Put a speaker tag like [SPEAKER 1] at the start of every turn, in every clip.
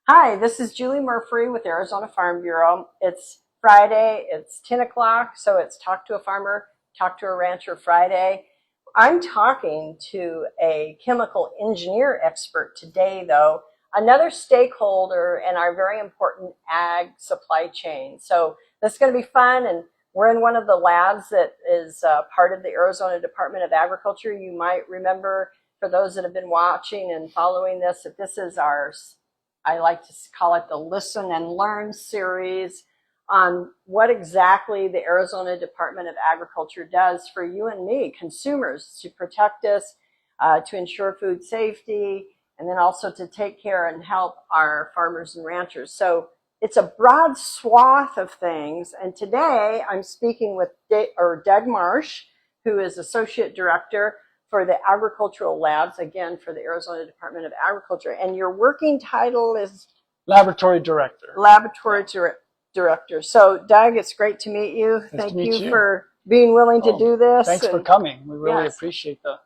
[SPEAKER 1] Hi, this is Julie Murphy with Arizona Farm Bureau. It's Friday, it's 10 o'clock, so it's Talk to a Farmer, Talk to a Rancher Friday. I'm talking to a chemical engineer expert today, though, another stakeholder in our very important ag supply chain. So this is going to be fun, and we're in one of the labs that is part of the Arizona Department of Agriculture. You might remember, for those that have been watching and following this, that this is our I like to call it the Listen and Learn series on what exactly the Arizona Department of Agriculture does for you and me, consumers, to protect us, to ensure food safety, and then also to take care and help our farmers and ranchers. So it's a broad swath of things. And today I'm speaking with Doug Marsh, who is Associate Director for the agricultural labs, again, for the Arizona Department of Agriculture. And your working title is?
[SPEAKER 2] Laboratory Director.
[SPEAKER 1] Laboratory Director. So, Doug, it's great to meet you.
[SPEAKER 2] Nice
[SPEAKER 1] Thank you for being willing to do this.
[SPEAKER 2] Thanks for coming. We really appreciate the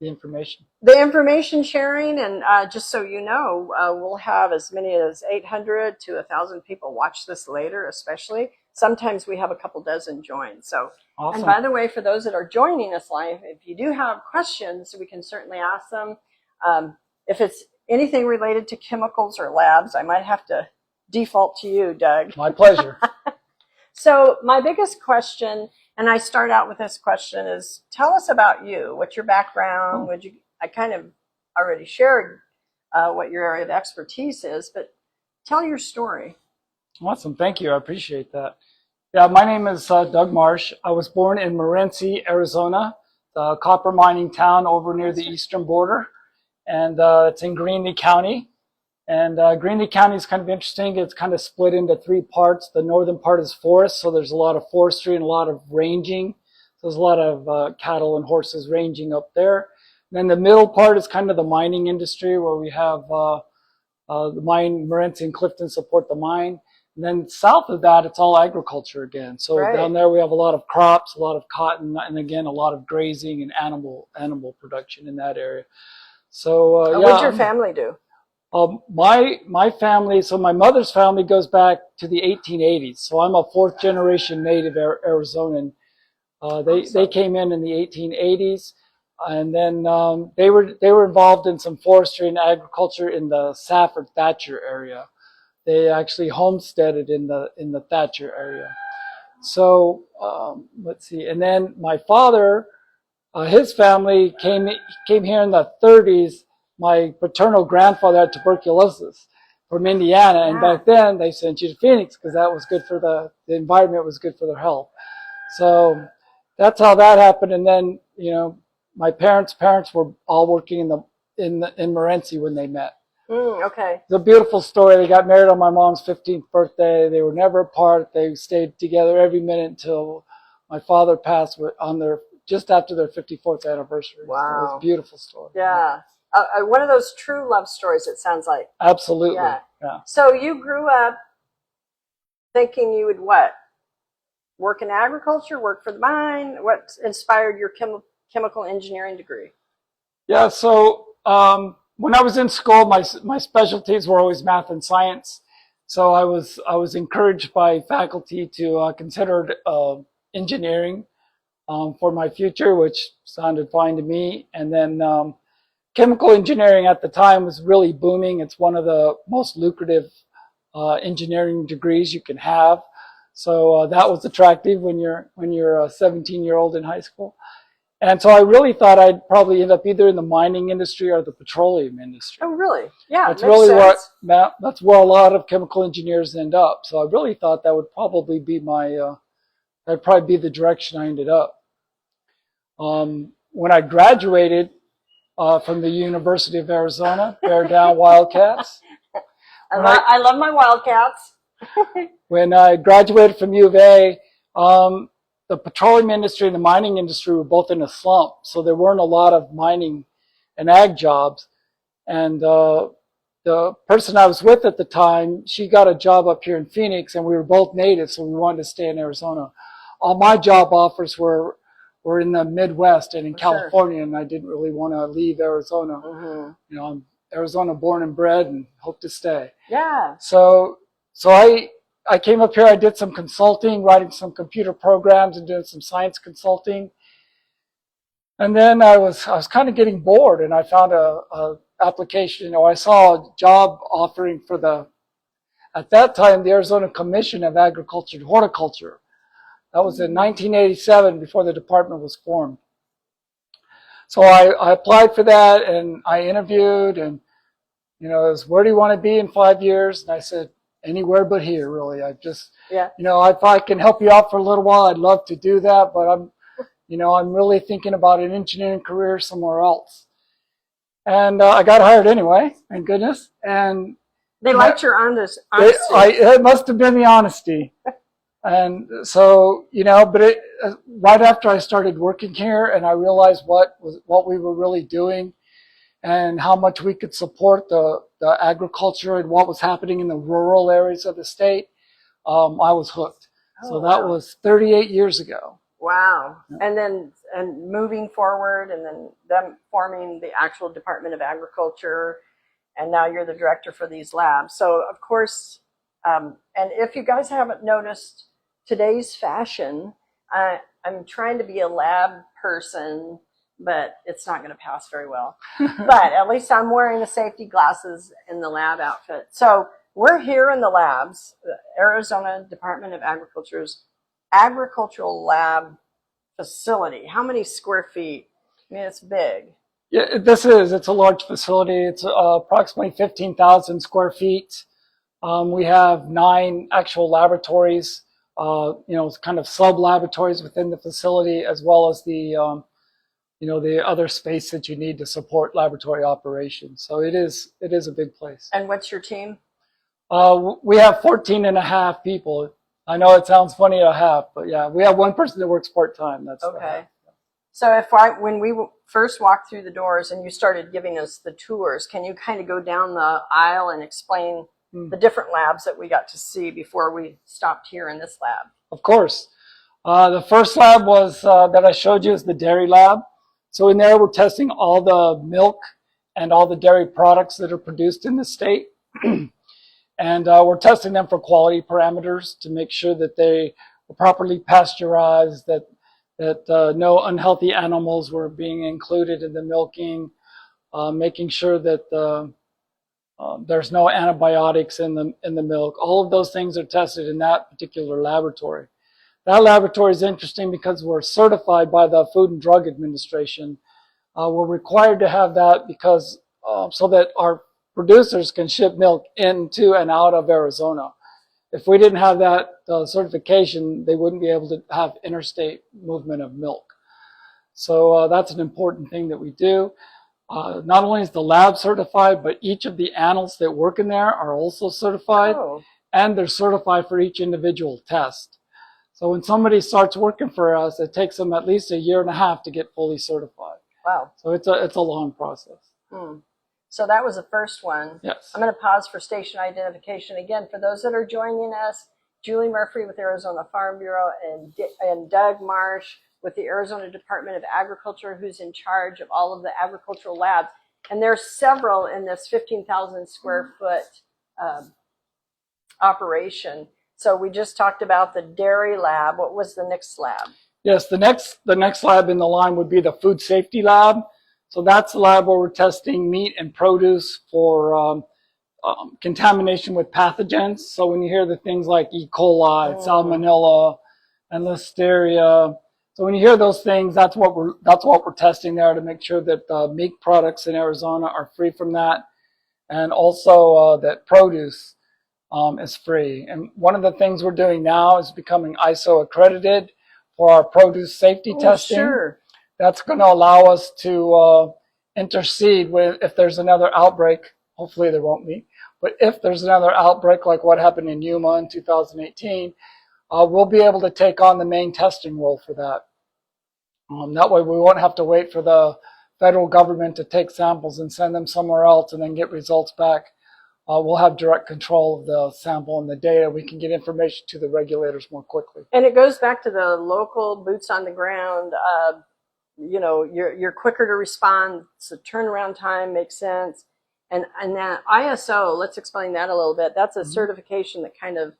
[SPEAKER 2] information.
[SPEAKER 1] The information sharing, and just so you know, we'll have as many as 800 to 1,000 people watch this later, especially. Sometimes we have a couple dozen join. So, awesome. And by the way, for those that are joining us live, if you do have questions, we can certainly ask them. If it's anything related to chemicals or labs, I might have to default to you, Doug.
[SPEAKER 2] My pleasure.
[SPEAKER 1] So my biggest question, and I start out with this question, is tell us about you. What's your background? I kind of already shared what your area of expertise is, but tell your story.
[SPEAKER 2] Awesome. Thank you. I appreciate that. Yeah, my name is Doug Marsh. I was born in Morenci, Arizona, the copper mining town over near the eastern border. And it's in Greenlee County. And Greenlee County is kind of interesting. It's kind of split into three parts. The northern part is forest, so there's a lot of forestry and a lot of ranging. So there's a lot of cattle and horses ranging up there. And then the middle part is kind of the mining industry, where we have the mine, Morenci and Clifton support the mine. And then south of that, it's all agriculture again. So down there we have a lot of crops, a lot of cotton, and again, a lot of grazing and animal production in that area. So
[SPEAKER 1] what did your family do?
[SPEAKER 2] My family, so my mother's family goes back to the 1880s. So I'm a fourth generation native Arizonan. They came in the 1880s, and then they were involved in some forestry and agriculture in the Safford Thatcher area. They actually homesteaded in the Thatcher area. So let's see. And then my father, his family came here in the 30s. My paternal grandfather had tuberculosis from Indiana, and back then they sent you to Phoenix because that was good for the environment, was good for their health. So that's how that happened. And then, you know, my parents were all working in Morenci when they met.
[SPEAKER 1] Okay.
[SPEAKER 2] It's a beautiful story. They got married on my mom's 15th birthday. They were never apart. They stayed together every minute until my father passed just after their 54th anniversary.
[SPEAKER 1] Wow.
[SPEAKER 2] So it was a beautiful story.
[SPEAKER 1] Yeah. One of those true love stories, it sounds like.
[SPEAKER 2] Absolutely. Yeah.
[SPEAKER 1] So you grew up thinking you would what? Work in agriculture, work for the mine? What inspired your chemical engineering degree?
[SPEAKER 2] Yeah, so when I was in school, my specialties were always math and science. So I was encouraged by faculty to consider engineering for my future, which sounded fine to me. And then chemical engineering at the time was really booming. It's one of the most lucrative engineering degrees you can have. So that was attractive when you're a 17-year-old in high school. And so I really thought I'd probably end up either in the mining industry or the petroleum industry.
[SPEAKER 1] Oh, really? Yeah,
[SPEAKER 2] that's really sense. That's where a lot of chemical engineers end up. So I really thought that would probably be that'd probably be the direction I ended up. When I graduated from the University of Arizona, Bear Down Wildcats.
[SPEAKER 1] I love my Wildcats.
[SPEAKER 2] When I graduated from U of A, the petroleum industry and the mining industry were both in a slump, so there weren't a lot of mining and ag jobs. And the person I was with at the time, she got a job up here in Phoenix, and we were both natives, so we wanted to stay in Arizona. All my job offers were in the Midwest and in California, and I didn't really want to leave Arizona. You know, Arizona born and bred and hope to stay.
[SPEAKER 1] Yeah.
[SPEAKER 2] So I came up here, I did some consulting, writing some computer programs and doing some science consulting. And then I was kind of getting bored, and I found a application, or I saw a job offering for at that time, the Arizona Commission of Agriculture and Horticulture. That was in 1987, before the department was formed. So I applied for that, and I interviewed, and it was, where do you want to be in 5 years? And I said, anywhere but here, really. I just, if I can help you out for a little while, I'd love to do that, but I'm really thinking about an engineering career somewhere else. And I got hired anyway, thank goodness. And
[SPEAKER 1] they liked your honesty.
[SPEAKER 2] It must have been the honesty. And so, but right after I started working here, and I realized what we were really doing, and how much we could support the agriculture and what was happening in the rural areas of the state, I was hooked. So that was 38 years ago.
[SPEAKER 1] Wow. And moving forward, and then them forming the actual Department of Agriculture, and now you're the director for these labs. So of course, and if you guys haven't noticed today's fashion, I'm trying to be a lab person, but it's not going to pass very well. But at least I'm wearing the safety glasses in the lab outfit. So we're here in the labs, the Arizona Department of Agriculture's agricultural lab facility. How many square feet? I mean, it's big.
[SPEAKER 2] Yeah, it's a large facility. It's approximately 15,000 square feet. We have 9 actual laboratories, kind of sub-laboratories within the facility, as well as the other space that you need to support laboratory operations. So it is a big place.
[SPEAKER 1] And what's your team?
[SPEAKER 2] We have 14 and a half people. I know it sounds funny at a half, but yeah, we have one person that works part-time. That's
[SPEAKER 1] okay. So when we first walked through the doors and you started giving us the tours, can you kind of go down the aisle and explain the different labs that we got to see before we stopped here in this lab?
[SPEAKER 2] Of course. The first lab was that I showed you is the dairy lab. So in there, we're testing all the milk and all the dairy products that are produced in the state. And we're testing them for quality parameters to make sure that they were properly pasteurized, that no unhealthy animals were being included in the milking, making sure that there's no antibiotics in the milk. All of those things are tested in that particular laboratory. That laboratory is interesting because we're certified by the Food and Drug Administration. We're required to have that because so that our producers can ship milk into and out of Arizona. If we didn't have that certification, they wouldn't be able to have interstate movement of milk. So that's an important thing that we do. Not only is the lab certified, but each of the animals that work in there are also certified, and they're certified for each individual test. So when somebody starts working for us, it takes them at least 1.5 years to get fully certified.
[SPEAKER 1] Wow.
[SPEAKER 2] So it's a long process.
[SPEAKER 1] So that was the first one.
[SPEAKER 2] Yes.
[SPEAKER 1] I'm going to pause for station identification again. For those that are joining us, Julie Murphy with the Arizona Farm Bureau and Doug Marsh with the Arizona Department of Agriculture, who's in charge of all of the agricultural labs. And there's several in this 15,000 square foot operation. So we just talked about the dairy lab. What was the next lab?
[SPEAKER 2] Yes, the next lab in the line would be the food safety lab. So that's the lab where we're testing meat and produce for contamination with pathogens. So when you hear the things like E. coli, salmonella, and listeria, so when you hear those things, that's what we're testing there to make sure that meat products in Arizona are free from that, and also that produce is free. And one of the things we're doing now is becoming ISO accredited for our produce safety testing.
[SPEAKER 1] Sure.
[SPEAKER 2] That's going to allow us to intercede if there's another outbreak. Hopefully there won't be. But if there's another outbreak like what happened in Yuma in 2018, we'll be able to take on the main testing role for that. That way we won't have to wait for the federal government to take samples and send them somewhere else and then get results back. We'll have direct control of the sample and the data. We can get information to the regulators more quickly.
[SPEAKER 1] And it goes back to the local boots on the ground. You're quicker to respond. So turnaround time makes sense. And that ISO, let's explain that a little bit. That's a certification that kind of,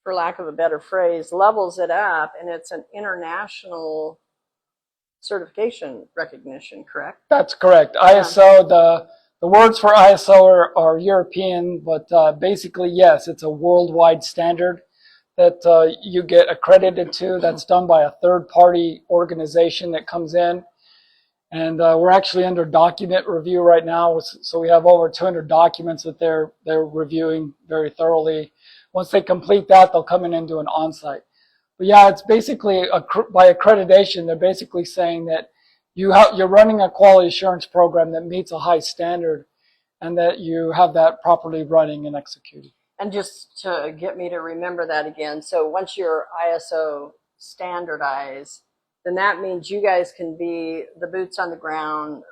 [SPEAKER 1] for lack of a better phrase, levels it up, and it's an international certification recognition, correct?
[SPEAKER 2] That's correct. ISO, the words for ISO are European, but basically, yes, it's a worldwide standard that you get accredited to. That's done by a third-party organization that comes in. And we're actually under document review right now, so we have over 200 documents that they're reviewing very thoroughly. Once they complete that, they'll come in and do an on-site. But yeah, it's basically, by accreditation, they're basically saying that you're running a quality assurance program that meets a high standard and that you have that properly running and executed.
[SPEAKER 1] And just to get me to remember that again, so once you're ISO standardized, then that means you guys can be the boots on the ground,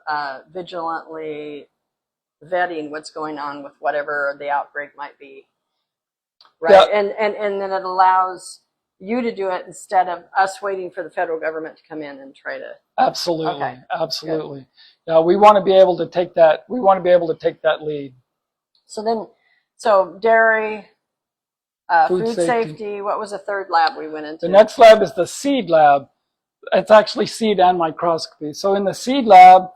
[SPEAKER 1] vigilantly vetting what's going on with whatever the outbreak might be, right?
[SPEAKER 2] Yeah.
[SPEAKER 1] And then it allows you to do it instead of us waiting for the federal government to come in and try to.
[SPEAKER 2] Absolutely,
[SPEAKER 1] okay.
[SPEAKER 2] Absolutely. Good. Yeah, we want to be able to take that. We want to be able to take that lead.
[SPEAKER 1] So dairy. Food safety. What was the third lab we went into?
[SPEAKER 2] The next lab is the seed lab. It's actually seed and microscopy. So in the seed lab,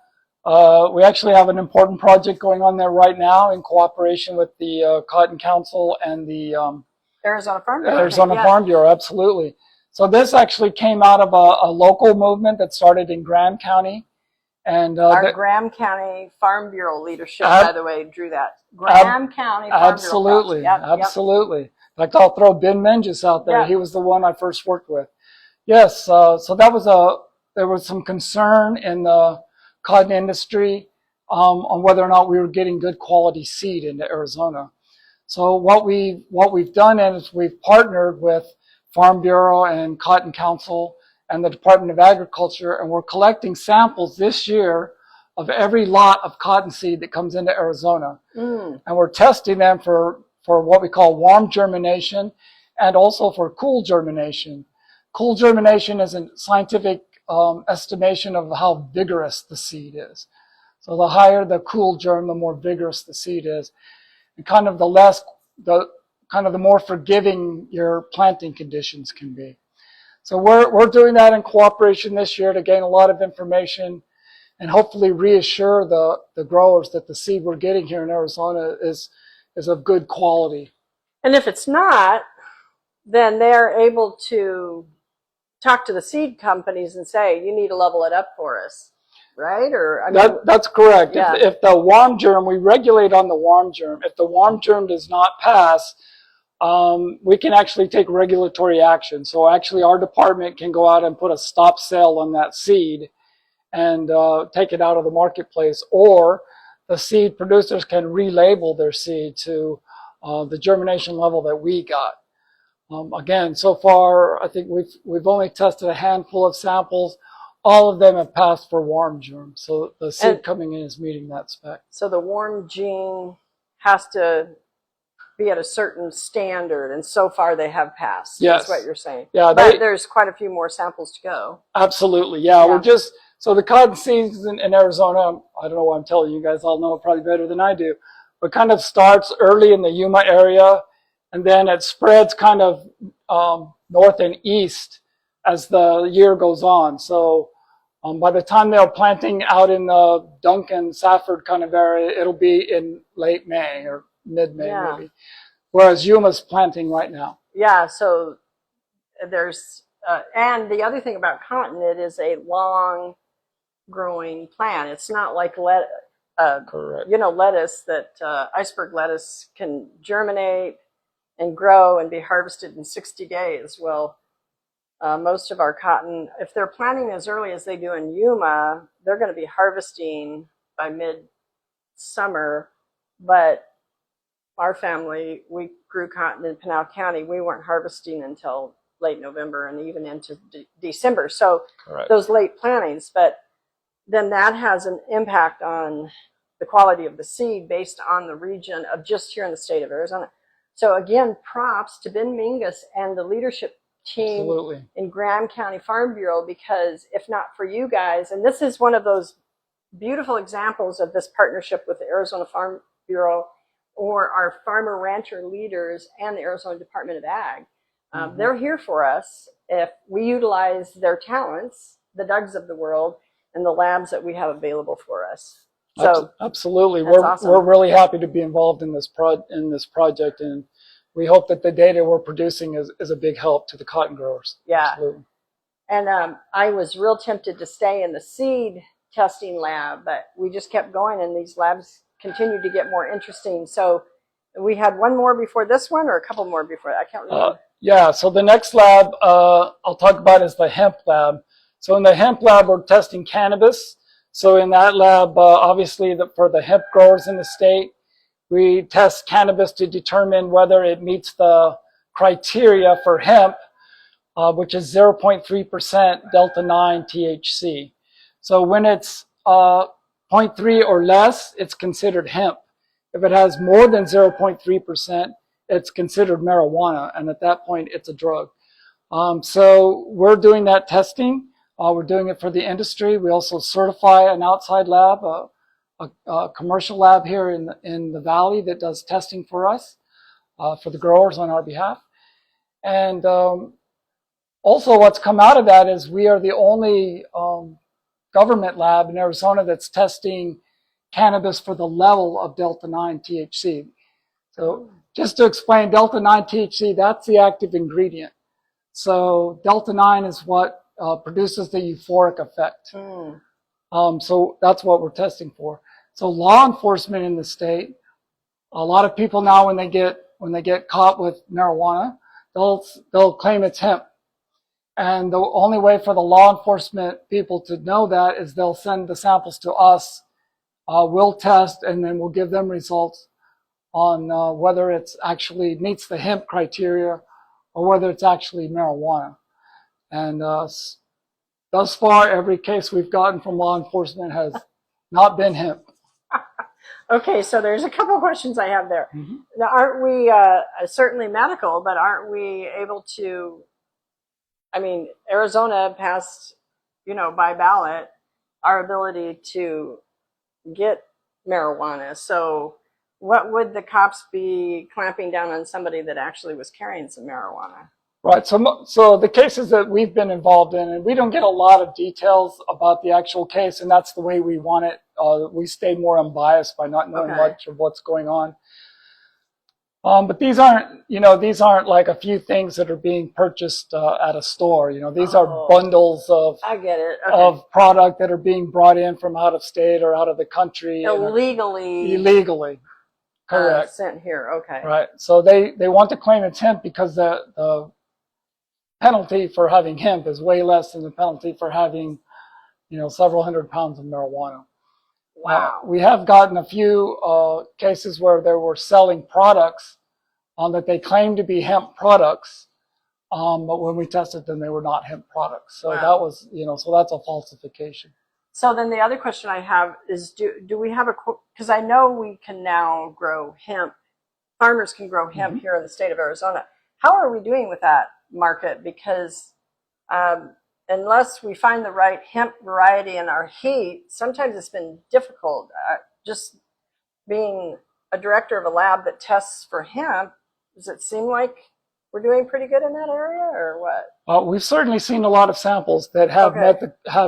[SPEAKER 2] we actually have an important project going on there right now in cooperation with the Cotton Council and the
[SPEAKER 1] Arizona Farm Bureau.
[SPEAKER 2] Farm Bureau, absolutely. So this actually came out of a local movement that started in Graham County. And
[SPEAKER 1] our Graham County Farm Bureau leadership, by the way, drew that. Graham County Farm
[SPEAKER 2] absolutely,
[SPEAKER 1] Bureau.
[SPEAKER 2] Absolutely. In fact, I'll throw Ben Menges out there.
[SPEAKER 1] Yeah.
[SPEAKER 2] He was the one I first worked with. Yes, so that was there was some concern in the cotton industry on whether or not we were getting good quality seed into Arizona. So what we've done is we've partnered with Farm Bureau and Cotton Council and the Department of Agriculture, and we're collecting samples this year of every lot of cotton seed that comes into Arizona. And we're testing them for what we call warm germination and also for cool germination. Cool germination is a scientific estimation of how vigorous the seed is. So the higher the cool germ, the more vigorous the seed is. And kind of the more forgiving your planting conditions can be. So we're doing that in cooperation this year to gain a lot of information and hopefully reassure the growers that the seed we're getting here in Arizona is of good quality.
[SPEAKER 1] And if it's not, then they're able to talk to the seed companies and say, you need to level it up for us, right? Or
[SPEAKER 2] that's correct.
[SPEAKER 1] Yeah.
[SPEAKER 2] If the worm germ, we regulate on the worm germ. If the worm germ does not pass, we can actually take regulatory action. So actually our department can go out and put a stop sale on that seed and take it out of the marketplace, or the seed producers can relabel their seed to the germination level that we got. Again, so far, I think we've only tested a handful of samples. All of them have passed for worm germ. So the seed coming in is meeting that spec.
[SPEAKER 1] So the worm gene has to be at a certain standard, and so far they have passed.
[SPEAKER 2] Yes.
[SPEAKER 1] That's what you're saying.
[SPEAKER 2] Yeah,
[SPEAKER 1] but there's quite a few more samples to go.
[SPEAKER 2] Absolutely. Yeah. We're just, so the cotton season in Arizona, I don't know why I'm telling you guys, all know it probably better than I do, but kind of starts early in the Yuma area, and then it spreads kind of north and east as the year goes on. So by the time they're planting out in the Duncan, Safford kind of area, it'll be in late May or mid-May maybe. Whereas Yuma's planting right now. Yeah,
[SPEAKER 1] so there's, and the other thing about cotton, it is a long growing plant. It's not like
[SPEAKER 2] correct.
[SPEAKER 1] Lettuce that iceberg lettuce can germinate and grow and be harvested in 60 days. Well, most of our cotton, if they're planting as early as they do in Yuma, they're going to be harvesting by mid-summer. But our family, we grew cotton in Pinal County. We weren't harvesting until late November and even into December. So
[SPEAKER 2] correct.
[SPEAKER 1] Those late plantings, but then that has an impact on the quality of the seed based on the region of just here in the state of Arizona. So again, props to Ben Mingus and the leadership team
[SPEAKER 2] Absolutely.
[SPEAKER 1] in Graham County Farm Bureau, because if not for you guys, and this is one of those beautiful examples of this partnership with the Arizona Farm Bureau or our farmer rancher leaders and the Arizona Department of Ag. They're here for us if we utilize their talents, the Dougs of the world, and the labs that we have available for us. So
[SPEAKER 2] absolutely,
[SPEAKER 1] awesome.
[SPEAKER 2] We're really happy to be involved in this project, and we hope that the data we're producing is a big help to the cotton growers.
[SPEAKER 1] Yeah.
[SPEAKER 2] Absolutely.
[SPEAKER 1] And I was real tempted to stay in the seed testing lab, but we just kept going, and these labs continued to get more interesting. So we had one more before this one, or a couple more before. I can't remember.
[SPEAKER 2] Yeah, so the next lab I'll talk about is the hemp lab. So in the hemp lab, we're testing cannabis. So in that lab, obviously for the hemp growers in the state, we test cannabis to determine whether it meets the criteria for hemp, which is 0.3% delta-9 THC. So when it's 0.3 or less, it's considered hemp. If it has more than 0.3%, it's considered marijuana, and at that point, it's a drug. So we're doing that testing. We're doing it for the industry. We also certify an outside lab, a commercial lab here in the valley that does testing for us, for the growers on our behalf. And also what's come out of that is we are the only government lab in Arizona that's testing cannabis for the level of delta-9 THC. So just to explain, delta-9 THC, that's the active ingredient. So delta-9 is what produces the euphoric effect. So that's what we're testing for. So law enforcement in the state, a lot of people now when they get caught with marijuana, they'll claim it's hemp. And the only way for the law enforcement people to know that is they'll send the samples to us. We'll test, and then we'll give them results on whether it's actually meets the hemp criteria or whether it's actually marijuana. And thus far, every case we've gotten from law enforcement has not been hemp.
[SPEAKER 1] Okay, so there's a couple of questions I have there. Now, aren't we certainly medical, but aren't we able to, I mean, Arizona passed, by ballot, our ability to get marijuana. So what would the cops be clamping down on somebody that actually was carrying some marijuana?
[SPEAKER 2] Right. So the cases that we've been involved in, and we don't get a lot of details about the actual case, and that's the way we want it. We stay more unbiased by not knowing much of what's going on. But these aren't like a few things that are being purchased at a store. These are bundles of
[SPEAKER 1] I get it.
[SPEAKER 2] of product that are being brought in from out of state or out of the country. Illegally. Correct.
[SPEAKER 1] Sent here. Okay.
[SPEAKER 2] Right. So they want to claim it's hemp because the penalty for having hemp is way less than the penalty for having, several hundred pounds of marijuana.
[SPEAKER 1] Wow.
[SPEAKER 2] We have gotten a few cases where they were selling products that they claimed to be hemp products, but when we tested them, they were not hemp products. So that was, so that's a falsification.
[SPEAKER 1] So then the other question I have is, do we have because I know we can now grow hemp, farmers can grow hemp here in the state of Arizona. How are we doing with that market? Because unless we find the right hemp variety in our heat, sometimes it's been difficult. Just being a director of a lab that tests for hemp, does it seem like we're doing pretty good in that area, or what?
[SPEAKER 2] We've certainly seen a lot of samples that have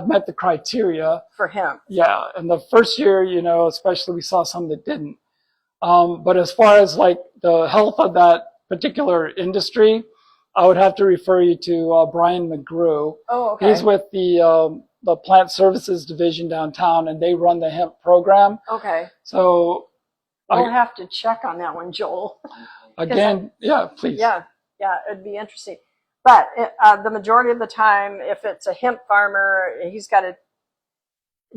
[SPEAKER 2] met the criteria
[SPEAKER 1] for hemp.
[SPEAKER 2] Yeah, and the first year, especially we saw some that didn't. But as far as like the health of that particular industry, I would have to refer you to Brian McGrew.
[SPEAKER 1] Oh, okay.
[SPEAKER 2] He's with the Plant Services Division downtown, and they run the hemp program.
[SPEAKER 1] Okay.
[SPEAKER 2] So
[SPEAKER 1] we'll have to check on that one, Joel.
[SPEAKER 2] Again, please.
[SPEAKER 1] Yeah, it'd be interesting. But the majority of the time, if it's a hemp farmer,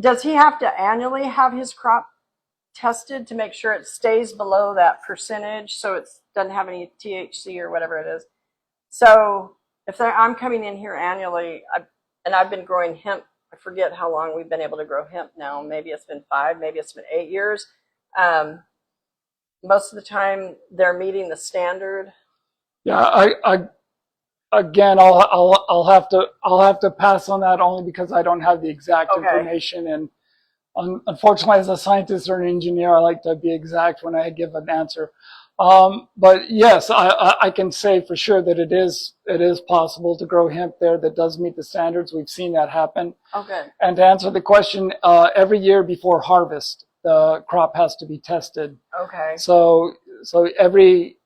[SPEAKER 1] does he have to annually have his crop tested to make sure it stays below that percentage so it doesn't have any THC or whatever it is? So if I'm coming in here annually, and I've been growing hemp, I forget how long we've been able to grow hemp now. Maybe it's been 5, maybe it's been 8 years. Most of the time, they're meeting the standard.
[SPEAKER 2] Yeah, again, I'll have to pass on that only because I don't have the exact information, and Unfortunately, as a scientist or an engineer, I like to be exact when I give an answer. But yes, I can say for sure that it is possible to grow hemp there that does meet the standards. We've seen that happen.
[SPEAKER 1] Oh, good.
[SPEAKER 2] And to answer the question, every year before harvest, the crop has to be tested.
[SPEAKER 1] Okay.
[SPEAKER 2] So every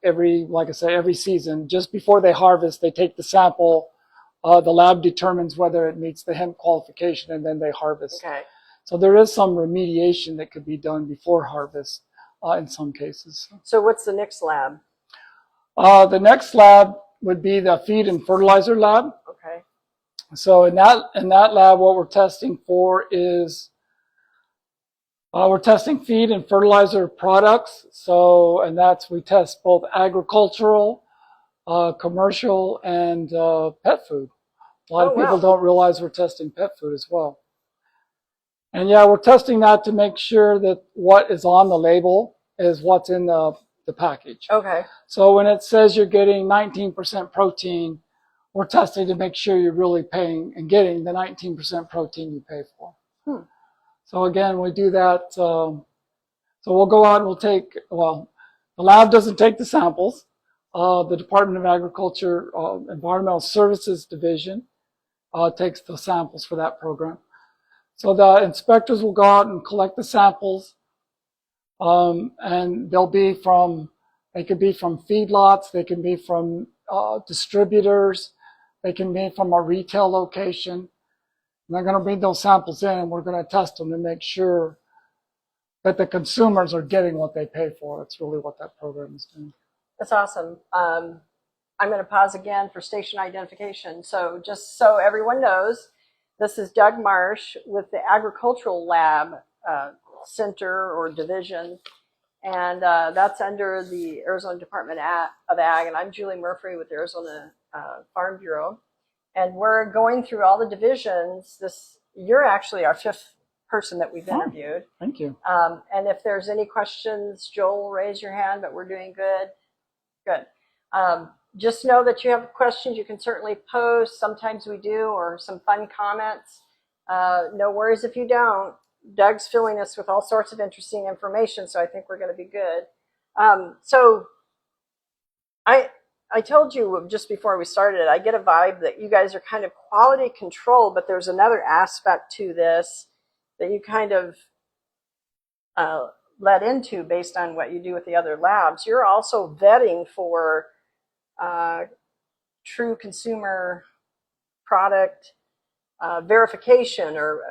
[SPEAKER 2] like I say, every season, just before they harvest, they take the sample. The lab determines whether it meets the hemp qualification, and then they harvest.
[SPEAKER 1] Okay.
[SPEAKER 2] So there is some remediation that could be done before harvest in some cases.
[SPEAKER 1] So what's the next lab?
[SPEAKER 2] The next lab would be the feed and fertilizer lab.
[SPEAKER 1] Okay.
[SPEAKER 2] So in that lab, what we're testing for is we're testing feed and fertilizer products. So, and we test both agricultural, commercial, and pet food. A lot of people don't realize we're testing pet food as well. And yeah, we're testing that to make sure that what is on the label is what's in the package.
[SPEAKER 1] Okay.
[SPEAKER 2] So when it says you're getting 19% protein, we're testing to make sure you're really paying and getting the 19% protein you pay for. So again, we do that. So we'll go out and we'll take, the lab doesn't take the samples. The Department of Agriculture Environmental Services Division takes the samples for that program. So the inspectors will go out and collect the samples, and they could be from feedlots, they can be from distributors, they can be from a retail location. And they're going to bring those samples in, and we're going to test them to make sure that the consumers are getting what they pay for. That's really what that program is doing.
[SPEAKER 1] That's awesome. I'm going to pause again for station identification. So just so everyone knows, this is Doug Marsh with the Agricultural Lab Center or Division, and that's under the Arizona Department of Ag, and I'm Julie Murphy with the Arizona Farm Bureau, and we're going through all the divisions. You're actually our 5th person that we've interviewed.
[SPEAKER 2] Thank you.
[SPEAKER 1] And if there's any questions, Joel, raise your hand, but we're doing good. Good. Just know that you have questions you can certainly post. Sometimes we do, or some fun comments. No worries if you don't. Doug's filling us with all sorts of interesting information, so I think we're going to be good. So I told you just before we started, I get a vibe that you guys are kind of quality control, but there's another aspect to this that you kind of led into based on what you do with the other labs. You're also vetting for true consumer product verification, or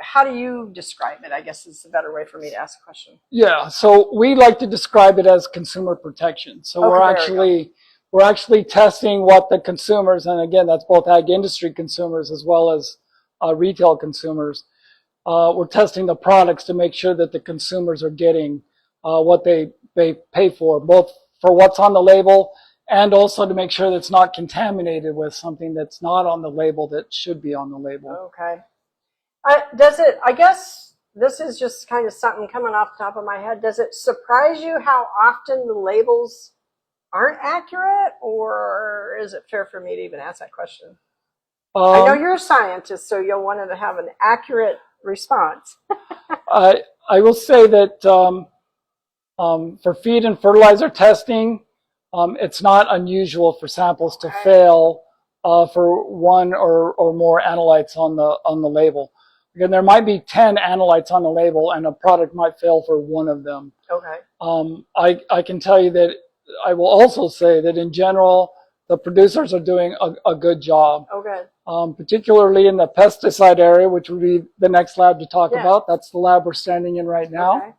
[SPEAKER 1] how do you describe it? I guess is a better way for me to ask a question.
[SPEAKER 2] Yeah, so we like to describe it as consumer protection. So we're actually testing what the consumers, and again, that's both ag industry consumers as well as retail consumers. We're testing the products to make sure that the consumers are getting what they pay for, both for what's on the label and also to make sure that it's not contaminated with something that's not on the label that should be on the label.
[SPEAKER 1] Okay. I guess this is just kind of something coming off the top of my head. Does it surprise you how often the labels aren't accurate, or is it fair for me to even ask that question? I know you're a scientist, so you'll want to have an accurate response.
[SPEAKER 2] I will say that for feed and fertilizer testing, it's not unusual for samples to fail for one or more analytes on the label. Again, there might be 10 analytes on the label, and a product might fail for one of them.
[SPEAKER 1] Okay.
[SPEAKER 2] I can tell you that I will also say that in general, the producers are doing a good job.
[SPEAKER 1] Oh, good.
[SPEAKER 2] Particularly in the pesticide area, which would be the next lab to talk about. That's the lab we're standing in right now.
[SPEAKER 1] Okay.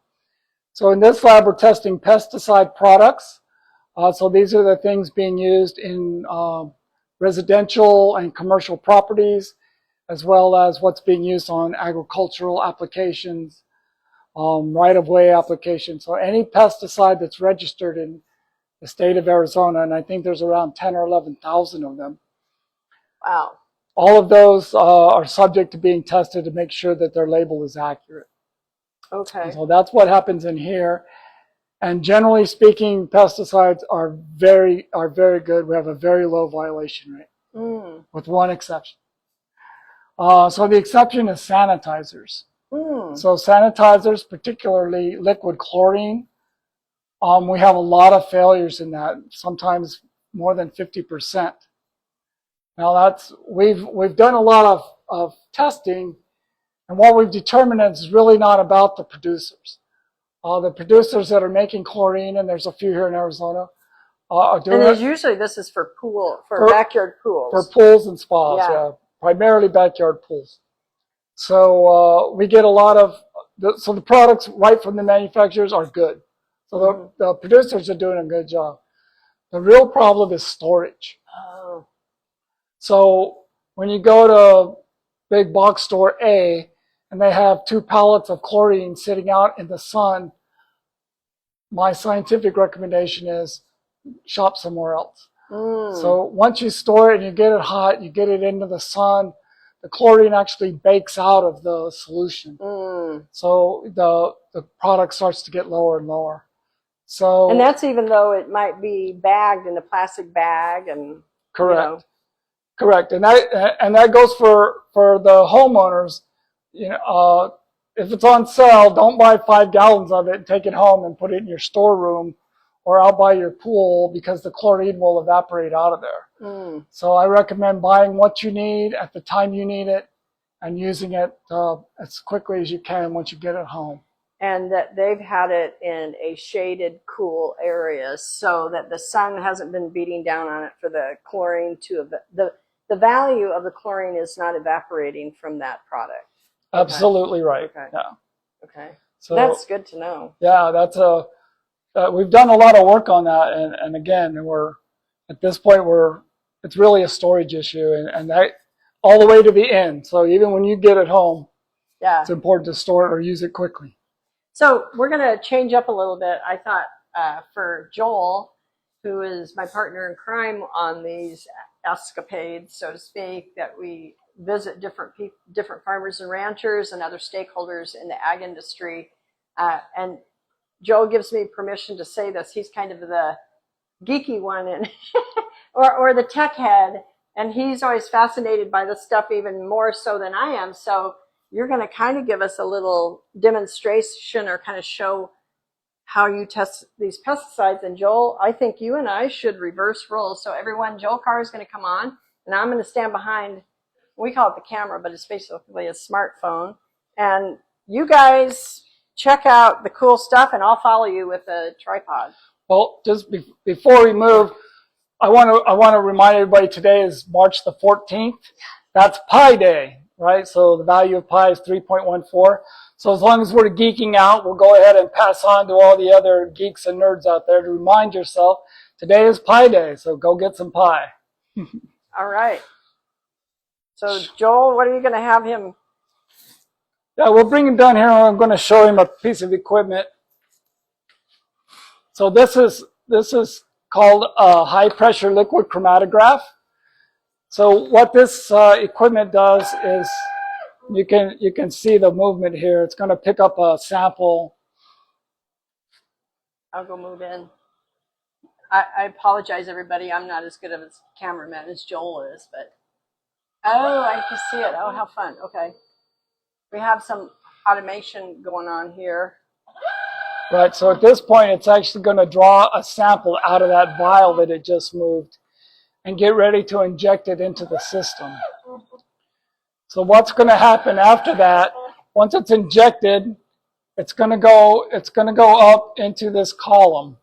[SPEAKER 2] So in this lab, we're testing pesticide products. So these are the things being used in residential and commercial properties, as well as what's being used on agricultural applications, right-of-way applications. So any pesticide that's registered in the state of Arizona, and I think there's around 10 or 11,000 of them.
[SPEAKER 1] Wow.
[SPEAKER 2] All of those are subject to being tested to make sure that their label is accurate.
[SPEAKER 1] Okay.
[SPEAKER 2] So that's what happens in here. And generally speaking, pesticides are very good. We have a very low violation rate, with one exception. So the exception is sanitizers. So sanitizers, particularly liquid chlorine, we have a lot of failures in that, sometimes more than 50%. Now we've done a lot of testing, and what we've determined is really not about the producers. The producers that are making chlorine, and there's a few here in Arizona, are doing
[SPEAKER 1] And
[SPEAKER 2] it.
[SPEAKER 1] usually this is for backyard pools.
[SPEAKER 2] For pools and spas, yeah, primarily backyard pools. So we get a lot of, so the products right from the manufacturers are good. So the producers are doing a good job. The real problem is storage.
[SPEAKER 1] Oh.
[SPEAKER 2] So when you go to big box store A and they have 2 pallets of chlorine sitting out in the sun, my scientific recommendation is shop somewhere else. So once you store it and you get it hot, you get it into the sun, the chlorine actually bakes out of the solution. So the product starts to get lower and lower. So,
[SPEAKER 1] and that's even though it might be bagged in a plastic bag and
[SPEAKER 2] correct.
[SPEAKER 1] You know.
[SPEAKER 2] Correct. And that goes for the homeowners. You know, if it's on sale, don't buy 5 gallons of it and take it home and put it in your storeroom or out by your pool, because the chlorine will evaporate out of there. So I recommend buying what you need at the time you need it and using it as quickly as you can once you get it home.
[SPEAKER 1] And that they've had it in a shaded, cool area so that the sun hasn't been beating down on it for the chlorine to the value of the chlorine is not evaporating from that product.
[SPEAKER 2] Absolutely right.
[SPEAKER 1] Okay.
[SPEAKER 2] Yeah.
[SPEAKER 1] Okay.
[SPEAKER 2] So
[SPEAKER 1] that's good to know.
[SPEAKER 2] Yeah, that's we've done a lot of work on that, and again, we're at this point it's really a storage issue, and that all the way to the end. So even when you get it home, it's important to store it or use it quickly.
[SPEAKER 1] So we're going to change up a little bit. I thought for Joel, who is my partner in crime on these escapades, so to speak, that we visit different farmers and ranchers and other stakeholders in the ag industry, and Joel gives me permission to say this. He's kind of the geeky one, and or the tech head, and he's always fascinated by this stuff even more so than I am. So you're going to kind of give us a little demonstration or kind of show how you test these pesticides. And Joel, I think you and I should reverse roles. So everyone, Joel Carr is going to come on, and I'm going to stand behind. We call it the camera, but it's basically a smartphone. And you guys check out the cool stuff, and I'll follow you with a tripod.
[SPEAKER 2] Well, just before we move, I want to remind everybody today is March the 14th. That's Pi Day, right? So the value of pi is 3.14. So as long as we're geeking out, we'll go ahead and pass on to all the other geeks and nerds out there to remind yourself today is Pi Day. So go get some pie.
[SPEAKER 1] All right. So Joel, what are you going to have him?
[SPEAKER 2] Yeah, we'll bring him down here, and I'm going to show him a piece of equipment. So this is called a high pressure liquid chromatograph. So what this equipment does is you can see the movement here. It's going to pick up a sample.
[SPEAKER 1] I'll go move in. I apologize, everybody. I'm not as good of a cameraman as Joel is, but I can see it. Oh, how fun. Okay. We have some automation going on here.
[SPEAKER 2] Right, so at this point, it's actually going to draw a sample out of that vial that it just moved and get ready to inject it into the system. So what's going to happen after that, once it's injected, it's going to go up into this column.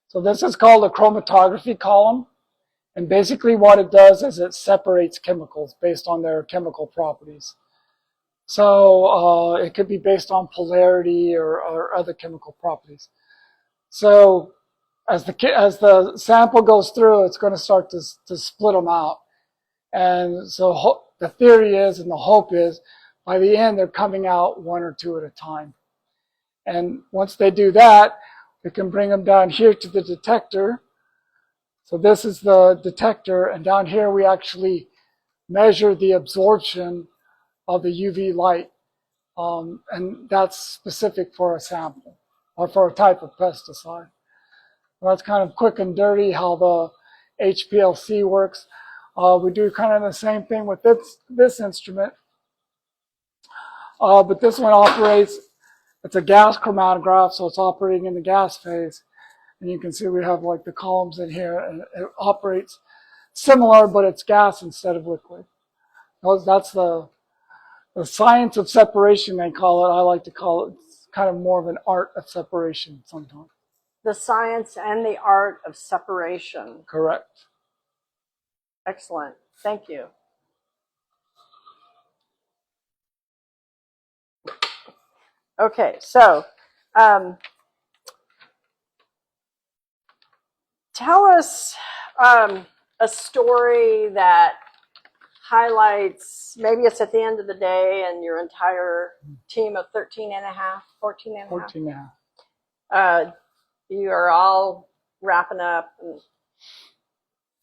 [SPEAKER 2] So this is called a chromatography column. And basically what it does is it separates chemicals based on their chemical properties. So it could be based on polarity or other chemical properties. So as the sample goes through, it's going to start to split them out. And so the theory is, and the hope is, by the end, they're coming out 1 or 2 at a time. And once they do that, we can bring them down here to the detector. So this is the detector, and down here we actually measure the absorption of the UV light, and that's specific for a sample or for a type of pesticide. Well, that's kind of quick and dirty how the HPLC works. We do kind of the same thing with this instrument. But this one operates, it's a gas chromatograph, so it's operating in the gas phase. And you can see we have like the columns in here, and it operates similar, but it's gas instead of liquid. That's the science of separation, they call it. I like to call it, it's kind of more of an art of separation sometimes.
[SPEAKER 1] The science and the art of separation.
[SPEAKER 2] Correct.
[SPEAKER 1] Excellent. Thank you. Okay, so tell us a story that highlights, maybe it's at the end of the day and your entire team of 13 and a half, 14 and a half.
[SPEAKER 2] 14 and a half.
[SPEAKER 1] You are all wrapping up and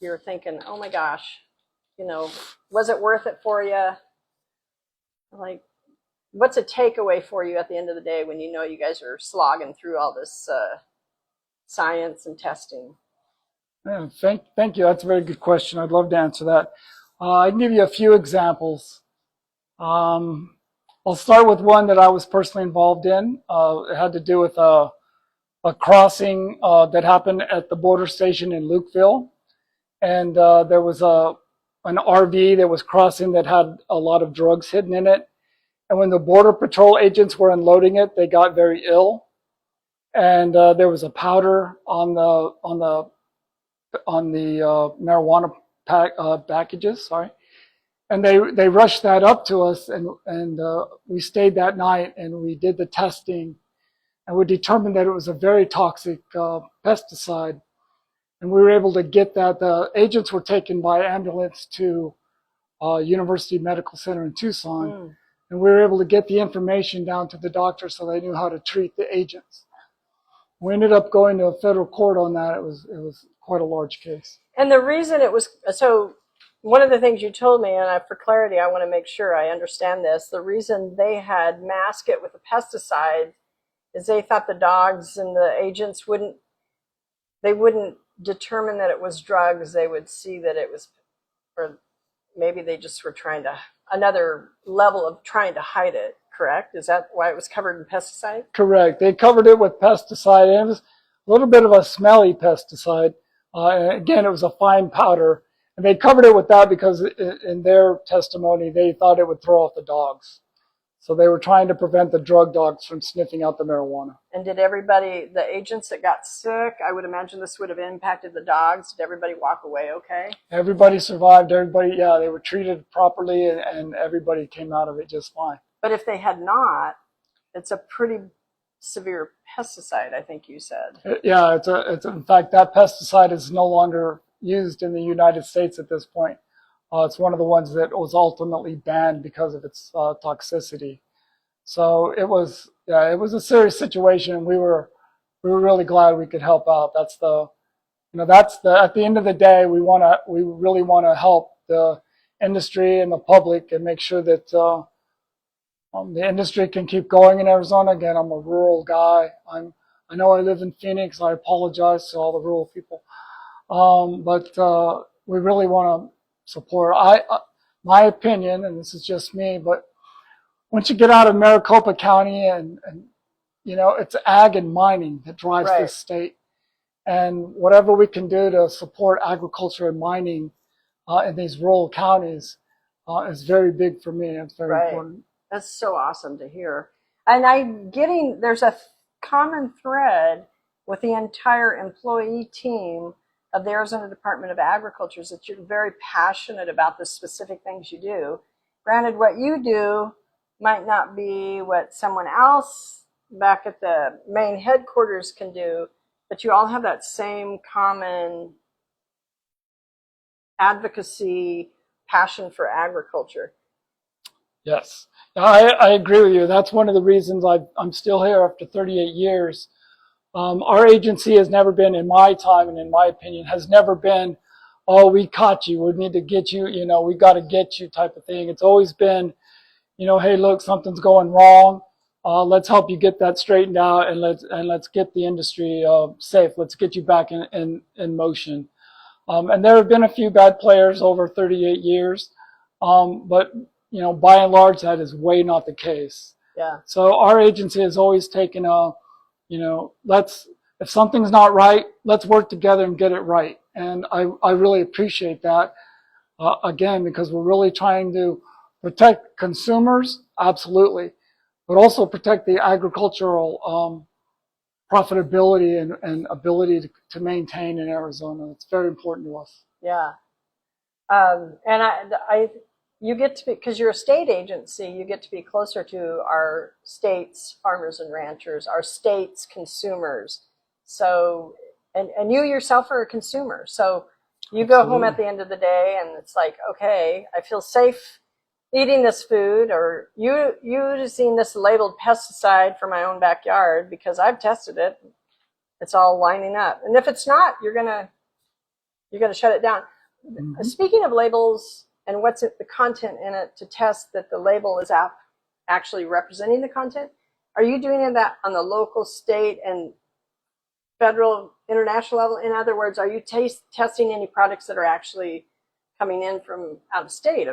[SPEAKER 1] you're thinking, oh my gosh, was it worth it for you? Like, what's a takeaway for you at the end of the day when you know you guys are slogging through all this science and testing?
[SPEAKER 2] Yeah, thank you. That's a very good question. I'd love to answer that. I can give you a few examples. I'll start with one that I was personally involved in. It had to do with a crossing that happened at the border station in Lukeville. And there was an RV that was crossing that had a lot of drugs hidden in it. And when the Border Patrol agents were unloading it, they got very ill. And there was a powder on the marijuana packages, sorry. And they rushed that up to us, and we stayed that night and we did the testing, and we determined that it was a very toxic pesticide. And we were able to get that. The agents were taken by ambulance to University Medical Center in Tucson, and we were able to get the information down to the doctor so they knew how to treat the agents. We ended up going to a federal court on that. It was quite a large case.
[SPEAKER 1] And the reason it was, so one of the things you told me, and for clarity, I want to make sure I understand this, the reason they had masked it with a pesticide is they thought the dogs and the agents wouldn't determine that it was drugs. They would see that it was, or maybe they just were trying to, another level of trying to hide it, correct? Is that why it was covered in pesticide?
[SPEAKER 2] Correct. They covered it with pesticide, and it was a little bit of a smelly pesticide. And again, it was a fine powder. And they covered it with that because in their testimony, they thought it would throw off the dogs. So they were trying to prevent the drug dogs from sniffing out the marijuana.
[SPEAKER 1] And did everybody, the agents that got sick, I would imagine this would have impacted the dogs. Did everybody walk away okay?
[SPEAKER 2] Everybody survived. Everybody, yeah, they were treated properly, and everybody came out of it just fine.
[SPEAKER 1] But if they had not, it's a pretty severe pesticide, I think you said.
[SPEAKER 2] Yeah, it's in fact, that pesticide is no longer used in the United States at this point. It's one of the ones that was ultimately banned because of its toxicity. So it was a serious situation, and we were really glad we could help out. At the end of the day, we really want to help the industry and the public and make sure that the industry can keep going in Arizona. Again, I'm a rural guy. I know I live in Phoenix. I apologize to all the rural people, but we really want to support. My opinion, and this is just me, but once you get out of Maricopa County and it's ag and mining that drives this state, and whatever we can do to support agriculture and mining in these rural counties is very big for me. It's very important.
[SPEAKER 1] That's so awesome to hear. And there's a common thread with the entire employee team of the Arizona Department of Agriculture is that you're very passionate about the specific things you do. Granted, what you do might not be what someone else back at the main headquarters can do, but you all have that same common advocacy, passion for agriculture.
[SPEAKER 2] Yes, I agree with you. That's one of the reasons I'm still here after 38 years. Our agency has never been, in my time and in my opinion, has never been, oh, we caught you, we need to get you, we got to get you type of thing. It's always been, hey, look, something's going wrong. Let's help you get that straightened out, and let's get the industry safe. Let's get you back in motion. And there have been a few bad players over 38 years, but by and large, that is way not the case.
[SPEAKER 1] Yeah.
[SPEAKER 2] So our agency has always taken if something's not right, let's work together and get it right. And I really appreciate that, again, because we're really trying to protect consumers, absolutely, but also protect the agricultural profitability and ability to maintain in Arizona. It's very important to us.
[SPEAKER 1] Yeah. And you get to be, because you're a state agency, you get to be closer to our state's farmers and ranchers, our state's consumers. So, and you yourself are a consumer. So you go home at the end of the day and it's like, okay, I feel safe eating this food, or using this labeled pesticide for my own backyard because I've tested it. It's all lining up. And if it's not, you're gonna shut it down. Mm-hmm. Speaking of labels and what's the content in it to test that the label is actually representing the content, are you doing that on the local, state, and federal, international level? In other words, are you testing any products that are actually coming in from out of state?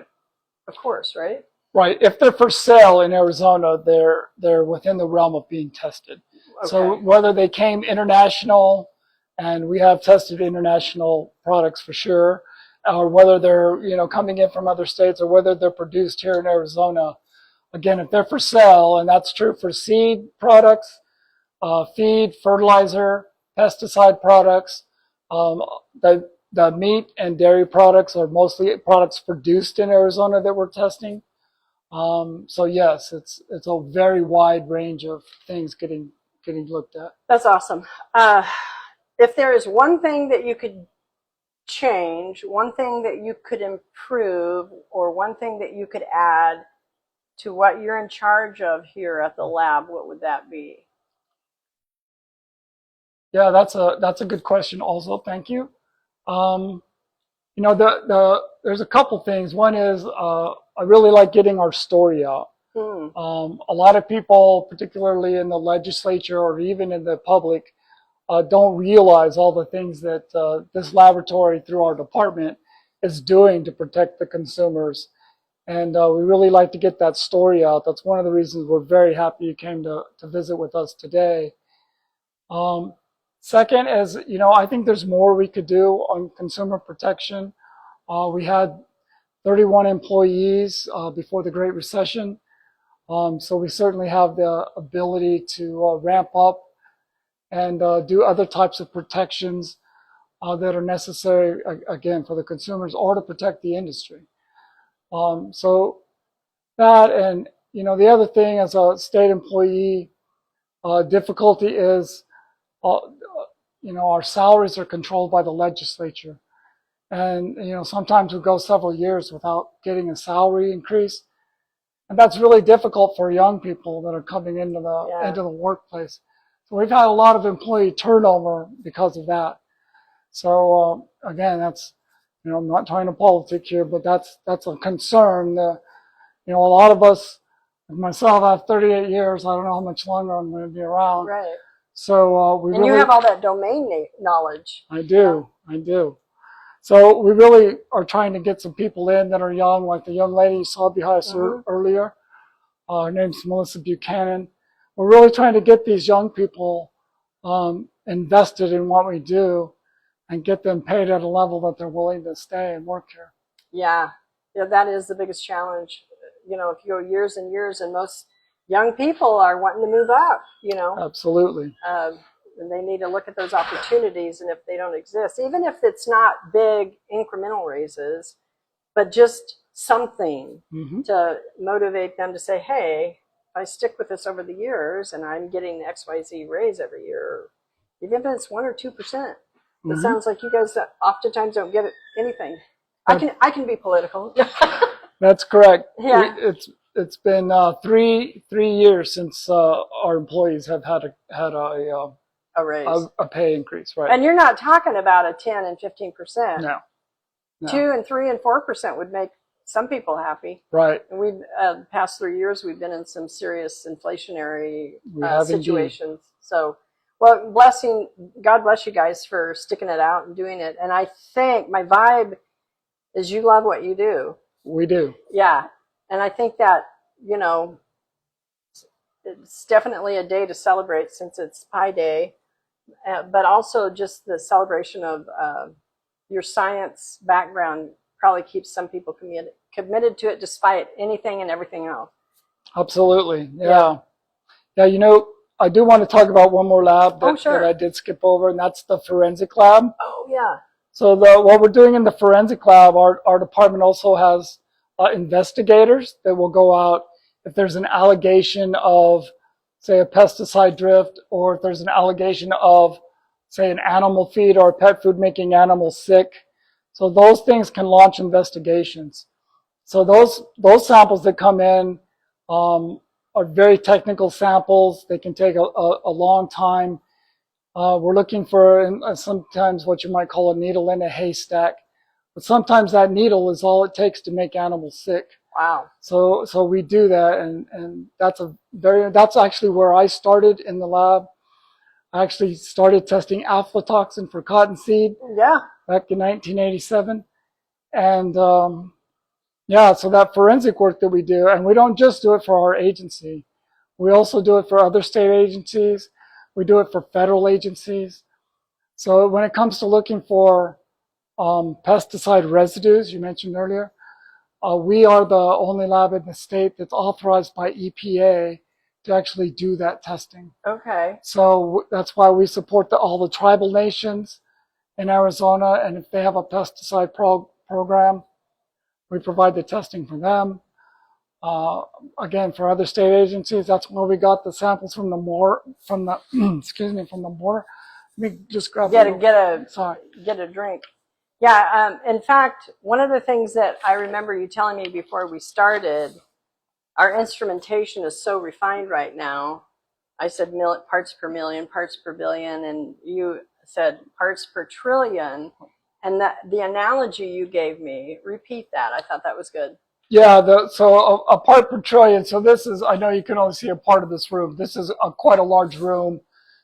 [SPEAKER 1] Of course, right?
[SPEAKER 2] Right. If they're for sale in Arizona, they're within the realm of being tested. Okay. So whether they came international, and we have tested international products for sure, or whether they're coming in from other states, or whether they're produced here in Arizona, again, if they're for sale, and that's true for seed products, feed, fertilizer, pesticide products, the meat and dairy products are mostly products produced in Arizona that we're testing. So yes, it's a very wide range of things getting looked at.
[SPEAKER 1] That's awesome. If there is one thing that you could change, one thing that you could improve, or one thing that you could add to what you're in charge of here at the lab, what would that be?
[SPEAKER 2] Yeah, that's a good question also. Thank you. There's a couple things. One is I really like getting our story out. A lot of people, particularly in the legislature or even in the public, don't realize all the things that this laboratory through our department is doing to protect the consumers. And we really like to get that story out. That's one of the reasons we're very happy you came to visit with us today. Second is, I think there's more we could do on consumer protection. We had 31 employees before the Great Recession. So we certainly have the ability to ramp up and do other types of protections that are necessary, again, for the consumers or to protect the industry. So that, and the other thing as a state employee, difficulty is, our salaries are controlled by the legislature, and sometimes we go several years without getting a salary increase, and that's really difficult for young people that are coming into the workplace. So we've had a lot of employee turnover because of that. So again, that's I'm not trying to politic here, but that's a concern. A lot of us, myself, I have 38 years. I don't know how much longer I'm going to be around.
[SPEAKER 1] Right.
[SPEAKER 2] So
[SPEAKER 1] you have all that domain knowledge.
[SPEAKER 2] I do. So we really are trying to get some people in that are young, like the young lady you saw behind us earlier. Her name's Melissa Buchanan. We're really trying to get these young people invested in what we do and get them paid at a level that they're willing to stay and work here.
[SPEAKER 1] Yeah, that is the biggest challenge. If you go years and years, and most young people are wanting to move up,
[SPEAKER 2] Absolutely.
[SPEAKER 1] And they need to look at those opportunities, and if they don't exist, even if it's not big incremental raises, but just something to motivate them to say, hey, if I stick with this over the years and I'm getting the XYZ raise every year, even if it's 1 or 2%, it sounds like you guys oftentimes don't get anything. I can be political.
[SPEAKER 2] That's correct.
[SPEAKER 1] Yeah.
[SPEAKER 2] It's been 3 years since our employees have had
[SPEAKER 1] a raise,
[SPEAKER 2] a pay increase, right?
[SPEAKER 1] And you're not talking about a 10 and 15%.
[SPEAKER 2] No.
[SPEAKER 1] 2 and 3 and 4% would make some people happy.
[SPEAKER 2] Right.
[SPEAKER 1] And we've the past 3 years we've been in some serious inflationary situations. Indeed. So, well, God bless you guys for sticking it out and doing it. And I think my vibe is you love what you do.
[SPEAKER 2] We do.
[SPEAKER 1] Yeah. And I think that, you know, it's definitely a day to celebrate since it's Pi Day, but also just the celebration of your science background probably keeps some people committed to it despite anything and everything else.
[SPEAKER 2] Absolutely. Yeah. Yeah, you know, I do want to talk about one more lab that I did skip over, and that's the forensic lab.
[SPEAKER 1] Oh, yeah.
[SPEAKER 2] So what we're doing in the forensic lab, our department also has investigators that will go out if there's an allegation of, say, a pesticide drift, or if there's an allegation of, say, an animal feed or a pet food making animals sick. So those things can launch investigations. So those samples that come in are very technical samples. They can take a long time. We're looking for sometimes what you might call a needle in a haystack, but sometimes that needle is all it takes to make animals sick.
[SPEAKER 1] Wow.
[SPEAKER 2] So we do that, and that's actually where I started in the lab. I actually started testing aflatoxin for cottonseed.
[SPEAKER 1] Yeah.
[SPEAKER 2] Back in 1987, and so that forensic work that we do, and we don't just do it for our agency. We also do it for other state agencies. We do it for federal agencies. So when it comes to looking for pesticide residues, you mentioned earlier, we are the only lab in the state that's authorized by EPA to actually do that testing.
[SPEAKER 1] Okay.
[SPEAKER 2] So that's why we support all the tribal nations in Arizona, and if they have a pesticide program, we provide the testing for them. Again, for other state agencies, that's where we got the samples from the border. Let me just grab
[SPEAKER 1] get a drink. Yeah. In fact, one of the things that I remember you telling me before we started, our instrumentation is so refined right now. I said parts per million, parts per billion, and you said parts per trillion. And the analogy you gave me, repeat that. I thought that was good.
[SPEAKER 2] Yeah, so a part per trillion. So this is, I know you can only see a part of this room. This is quite a large room.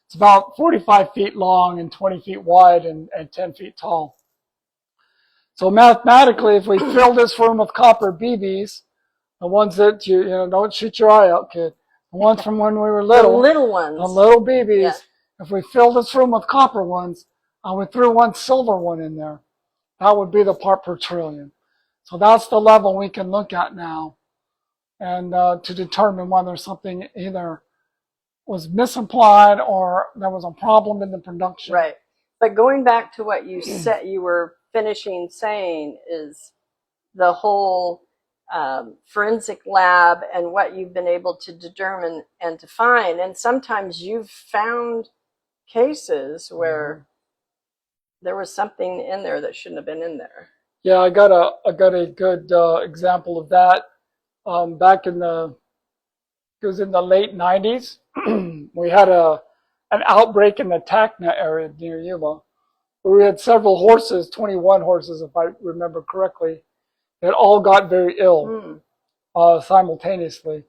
[SPEAKER 2] It's about 45 feet long and 20 feet wide and 10 feet tall. So mathematically, if we fill this room with copper BBs, the ones that you know, don't shoot your eye out, kid. The ones from when we were little.
[SPEAKER 1] The little ones.
[SPEAKER 2] The little BBs.
[SPEAKER 1] Yeah.
[SPEAKER 2] If we fill this room with copper ones, and we threw one silver one in there, that would be the part per trillion. So that's the level we can look at now, and to determine whether something either was misapplied or there was a problem in the production.
[SPEAKER 1] Right. But going back to what you said, you were finishing saying is the whole forensic lab and what you've been able to determine and to find. And sometimes you've found cases where there was something in there that shouldn't have been in there.
[SPEAKER 2] Yeah, I got a good example of that. Back it was in the late 90s. We had an outbreak in the Tacna area near Yuma, where we had several horses, 21 horses if I remember correctly, that all got very ill simultaneously.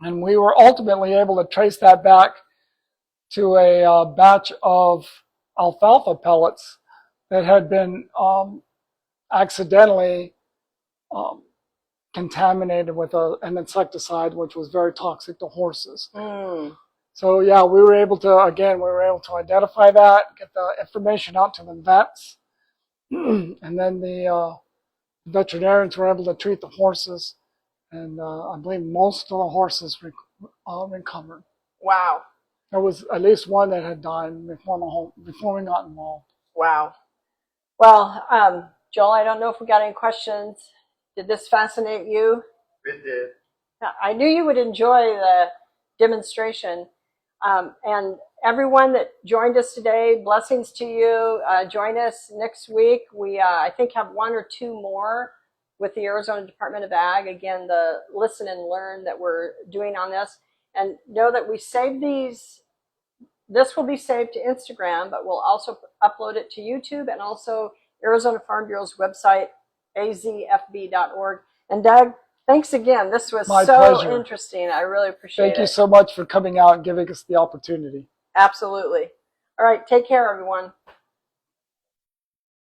[SPEAKER 2] And we were ultimately able to trace that back to a batch of alfalfa pellets that had been accidentally contaminated with an insecticide, which was very toxic to horses. So yeah, we were able to identify that, get the information out to the vets, and then the veterinarians were able to treat the horses, and I believe most of the horses recovered.
[SPEAKER 1] Wow.
[SPEAKER 2] There was at least one that had died before we got involved.
[SPEAKER 1] Wow. Well, Joel, I don't know if we got any questions. Did this fascinate you?
[SPEAKER 3] It did.
[SPEAKER 1] I knew you would enjoy the demonstration. And everyone that joined us today, blessings to you. Join us next week. We, I think, have one or two more with the Arizona Department of Ag. Again, the listen and learn that we're doing on this. And know that we save these. This will be saved to Instagram, but we'll also upload it to YouTube and also Arizona Farm Bureau's website, azfb.org. And Doug, thanks again. This was
[SPEAKER 2] My
[SPEAKER 1] so
[SPEAKER 2] pleasure.
[SPEAKER 1] interesting. I really appreciate it.
[SPEAKER 2] Thank you so much for coming out and giving us the opportunity.
[SPEAKER 1] Absolutely. All right. Take care, everyone.